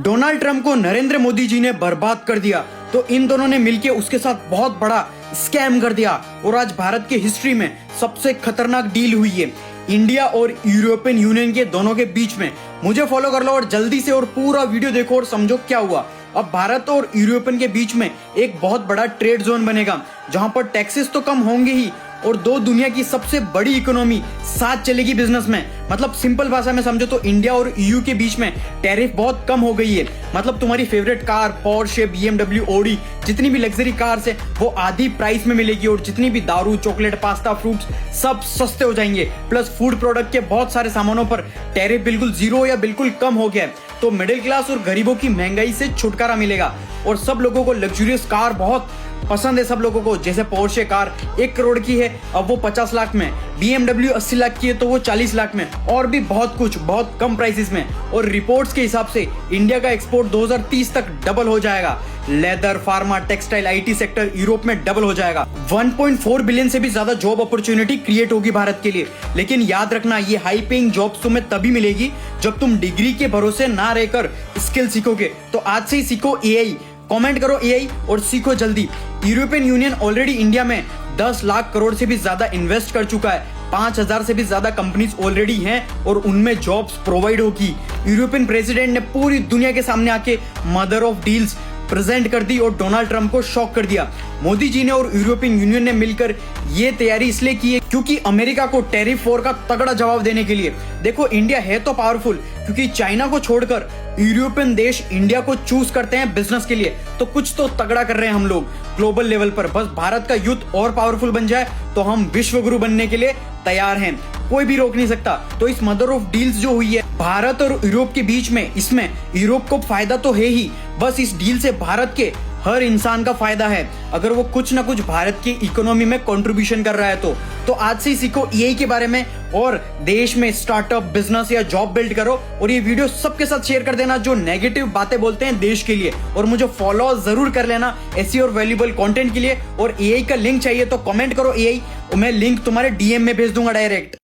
Donald Trump को नरेंद्र मोदी जी ने बर्बाद कर दिया, तो इन दोनों ने मिलकर उसके साथ बहुत बड़ा स्कैम कर दिया और आज भारत के हिस्ट्री में सबसे खतरनाक डील हुई है इंडिया और यूरोपियन यूनियन के दोनों के बीच में। मुझे फॉलो कर लो और जल्दी से और पूरा वीडियो देखो और समझो क्या हुआ। अब भारत और यूरोपियन के बीच में एक बहुत बड़ा ट्रेड जोन बनेगा जहां पर टैक्सेस तो कम होंगे ही और दो दुनिया की सबसे बड़ी इकोनॉमी साथ चलेगी बिजनेस में। मतलब सिंपल भाषा में समझो तो इंडिया और ईयू के बीच में टैरिफ बहुत कम हो गई है। मतलब तुम्हारी favourite car Porsche, BMW, Audi जितनी भी लग्जरी कार्स है वो आधी प्राइस में मिलेगी और जितनी भी दारू, चॉकलेट, पास्ता, फ्रूट्स सब सस्ते हो जाएंगे। प्लस फूड प्रोडक्ट के बहुत सारे सामानों पर टैरिफ बिल्कुल जीरो या बिल्कुल कम हो गया है। तो मिडिल क्लास और गरीबों की महंगाई से छुटकारा मिलेगा और सब लोगों को लग्जरियस कार बहुत पसंद है। सब लोगों को जैसे पोर्शे कार 1 करोड़ की है अब वो 50 लाख में, बीएमडब्ल्यू 80 लाख की है तो वो 40 लाख में, और भी बहुत कुछ बहुत कम प्राइसेस में। और रिपोर्ट्स के हिसाब से इंडिया का एक्सपोर्ट 2030 तक डबल हो जाएगा। Leather, pharma, textile, IT sector Europe में डबल हो जाएगा। 1.4 बिलियन से भी ज्यादा जॉब अपॉर्चुनिटी क्रिएट होगी भारत के लिए। लेकिन याद रखना ये हाई पेइंग जॉब्स तुम्हें तभी मिलेगी जब तुम डिग्री के भरोसे ना रहकर स्किल सीखोगे। तो आज से ही सीखो एआई, कमेंट करो एआई और सीखो जल्दी। यूरोपियन यूनियन ऑलरेडी इंडिया में 10 लाख करोड़ से भी ज्यादा इन्वेस्ट कर चुका है। 5000 से भी ज्यादा कंपनीज ऑलरेडी हैं और उनमें जॉब्स प्रोवाइड होगी। यूरोपियन प्रेसिडेंट ने पूरी दुनिया के सामने आके मदर ऑफ डील्स प्रेजेंट कर दी और डोनाल्ड ट्रंप को शॉक कर दिया। मोदी जी ने और यूरोपियन यूनियन ने मिलकर ये तैयारी इसलिए की है क्योंकि अमेरिका को टैरिफ वॉर का तगड़ा जवाब देने के लिए। देखो इंडिया है तो पावरफुल क्योंकि चाइना को छोड़कर यूरोपियन देश इंडिया को चूज करते हैं बिजनेस के लिए, तो कुछ तो तगड़ा कर रहे हैं हम लोग ग्लोबल लेवल पर। बस भारत का यूथ और पावरफुल बन जाए तो हम विश्व गुरु बनने के लिए तैयार हैं, कोई भी रोक नहीं सकता। तो इस मदर ऑफ डील्स जो हुई है भारत और यूरोप के बीच में, इसमें यूरोप को फायदा तो है ही, बस इस डील से भारत के हर इंसान का फायदा है अगर वो कुछ ना कुछ भारत की इकोनॉमी में कंट्रीब्यूशन कर रहा है तो आज से ही सीखो एआई के बारे में और देश में स्टार्टअप, बिजनेस या जॉब बिल्ड करो। और ये वीडियो सबके साथ शेयर कर देना जो नेगेटिव बातें बोलते हैं देश के लिए, और मुझे फॉलो जरूर कर लेना ऐसी और वैल्यूएबल कंटेंट के लिए। और एआई का लिंक चाहिए तो कमेंट करो एआई, मैं लिंक तुम्हारे डीएम में भेज दूंगा डायरेक्ट।